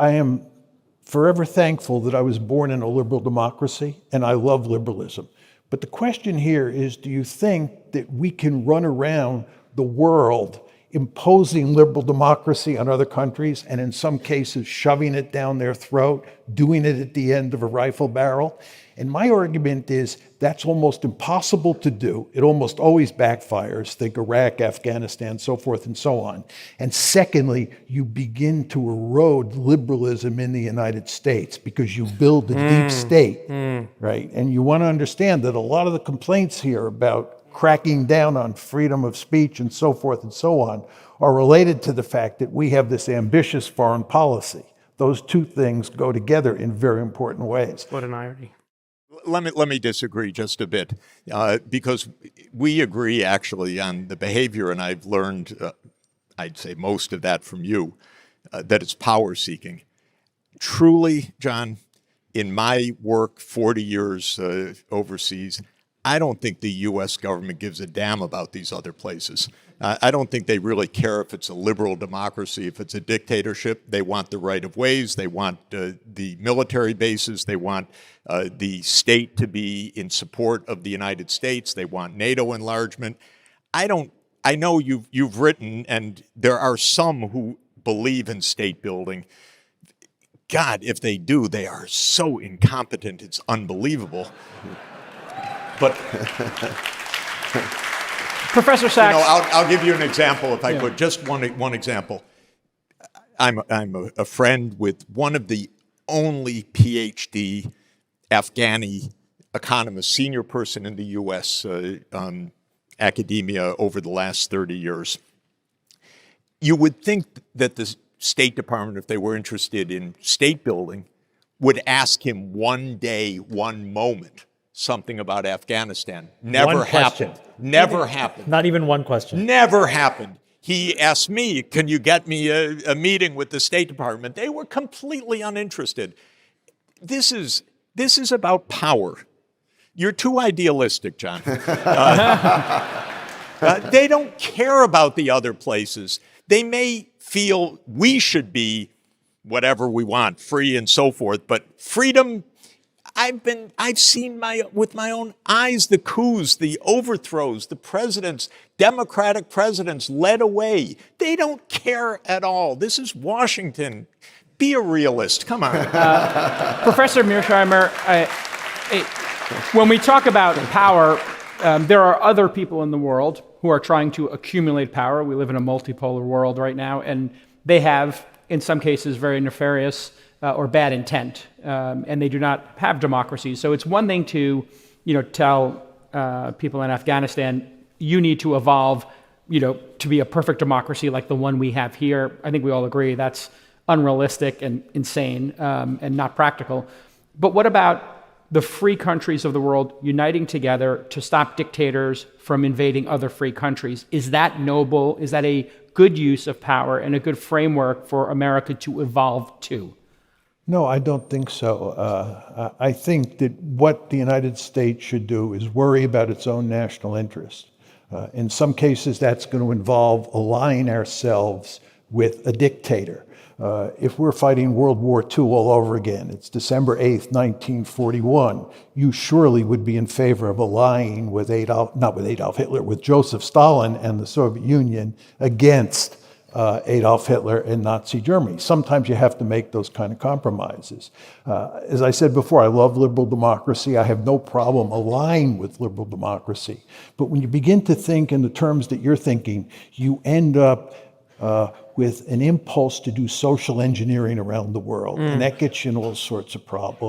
I am forever thankful that I was born in a liberal democracy, and I love liberalism. But the question here is, do you think that we can run around the world imposing liberal democracy on other countries, and in some cases shoving it down their throat, doing it at the end of a rifle barrel? And my argument is that's almost impossible to do. It almost always backfires. Think Iraq, Afghanistan, so forth and so on. And secondly, you begin to erode liberalism in the United States because you build a deep state, right? And you want to understand that a lot of the complaints here about cracking down on freedom of speech and so forth and so on are related to the fact that we have this ambitious foreign policy. Those two things go together in very important ways. What an irony. Let me disagree just a bit, because we agree actually on the behavior, and I've learned, I'd say most of that from you, that it's power seeking. Truly, John, in my work, 40 years overseas, I don't think the U.S. government gives a damn about these other places. I don't think they really care if it's a liberal democracy, if it's a dictatorship. They want the right of ways. They want the military bases. They want the state to be in support of the United States. They want NATO enlargement. I know you've written, and there are some who believe in state building. God, if they do, they are so incompetent, it's unbelievable. But Professor Sachs, I'll give you an example if I could. Just one example. I'm a friend with one of the only PhD Afghani economists, senior person in the U.S. Academia over the last 30 years. You would think that the State Department, if they were interested in state building, would ask him one day, one moment, something about Afghanistan. Never happened. Never happened. Not even one question. Never happened. He asked me, can you get me a meeting with the State Department? They were completely uninterested. This is about power. You're too idealistic, John. They don't care about the other places. They may feel we should be whatever we want, free and so forth, but freedom, I've seen with my own eyes the coups, the overthrows, the presidents, Democratic presidents led away. They don't care at all. This is Washington. Be a realist. Come on. Professor Mearsheimer, when we talk about power, there are other people in the world who are trying to accumulate power. We live in a multipolar world right now, and they have, in some cases, very nefarious or bad intent, and they do not have democracy. So it's one thing to, tell people in Afghanistan, you need to evolve, to be a perfect democracy like the one we have here. I think we all agree that's unrealistic and insane and not practical. But what about the free countries of the world uniting together to stop dictators from invading other free countries? Is that noble? Is that a good use of power and a good framework for America to evolve to? No, I don't think so. I think that what the United States should do is worry about its own national interest. In some cases, that's going to involve aligning ourselves with a dictator. If we're fighting World War II all over again, it's December 8th, 1941, you surely would be in favor of allying with with Joseph Stalin and the Soviet Union against Adolf Hitler and Nazi Germany. Sometimes you have to make those kind of compromises. As I said before, I love liberal democracy. I have no problem allying with liberal democracy. But when you begin to think in the terms that you're thinking, you end up with an impulse to do social engineering around the world. And that gets you in all sorts of problems.